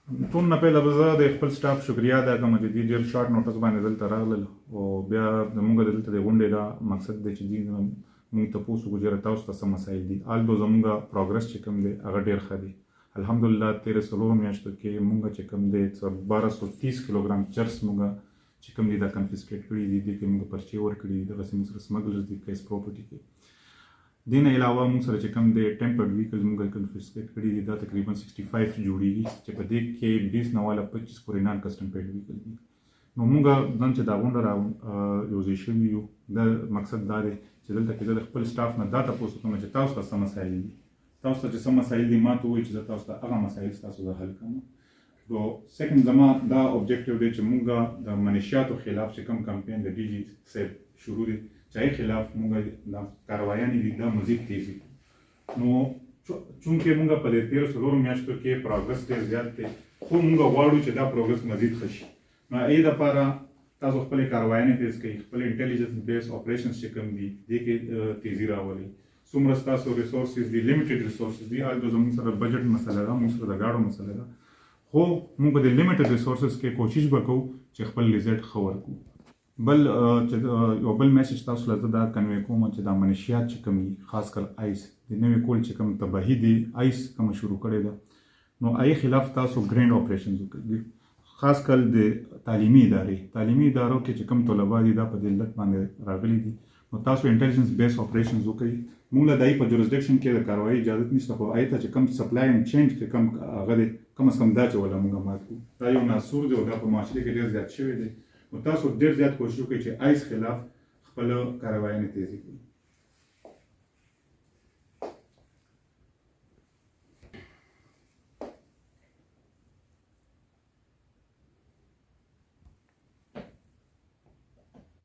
ټول نه پیله به زه د خپل سټاف شکریا ادا کوم چې دوی ډېر شارټ نوټس باندې دلته راغلل او بیا زموږ دلته د غونډې دا مقصد دی چې دوی موږ تپوس وکړو چې تاسو ته څه مسایل دي. آلدو زموږ پروګرس چې کوم دی هغه ډېر ښه دی الحمدلله. تېرې څلورو میاشتو کې موږ چې کوم دی 1230 کیلوګرام چرس موږ چې کوم دی دا کنفسکیټ کړي دي. دې کې موږ پرچې ورکړي دي. دغسې موږ سره سمګلرز دي کیس پراپرټي کې. دې نه علاوه موږ سره چې کوم دی ټیمپرډ ویکلز موږ کنفسکیټ کړي دي. دا تقریبا 65 جوړېږي چې په دې کې 20 نه والا 25 پورې نان کسټم پیډ ویکل دي. نو موږ نن چې دا غونډه راوځي شوي یو دا مقصد دا دی چې دلته کې د خپل سټاف نه دا تپوس کوم چې تاسو ته څه مسایل دي. تاسو ته چې څه مسایل دي ما ته ووایي چې زه تاسو ته هغه مسایل ستاسو زه حل کوم. نو سیکنډ زما دا اوبجیکټیو دی چې موږ د منشیاتو خلاف چې کوم کمپین د ډي جي صاحب شروع دی چې هغې خلاف موږ دا کاروایانې دي دا مزید تیزي. نو چونکې موږ په دې تېرو څلورو میاشتو کې پروګرس ډېر زیات دی خو موږ غواړو چې دا پروګرس مزید ښه شي. نو هغې دپاره تاسو خپلې کاروایانې تیز کړئ. خپل انټیلیجنس بیس اپریشنز چې کوم دي دې کې تیزي راولئ. څومره ستاسو ریسورسز دي لیمیټډ ریسورسز دي. آلدو زموږ سره بجټ مسله ده موږ سره د ګاډو مسله ده خو موږ په دې لیمیټډ ریسورسز کې کوشش به کوو چې خپل ریزلټ ښه ورکړو. بل یو بل میسج تاسو له زه دا کنوی کوم چې دا منشیات چې کوم دي خاص کر آیس د نوې کول چې کوم تباهي دي آیس کوم شروع کړې ده نو هغې خلاف تاسو ګرینډ اپریشنز وکړئ. خاص کر د تعلیمي ادارو کې چې کوم طلبا دي دا په دې علت باندې راغلي دي نو تاسو انټیلیجنس بیس اپریشنز وکړئ. موږ له دای په جورسډکشن کې د کاروایي اجازه نشته خو آی ته چې کوم سپلای اینډ چینج کې کوم هغه دی کم از کم دا چې ولا موږ مات کړو. دا یو ناسور دی او دا په معاشره کې ډېر زیات شوی دی. نو تاسو ډېر زیات کوشش وکړئ چې آیس خلاف خپل کاروایي تیزی کړئ.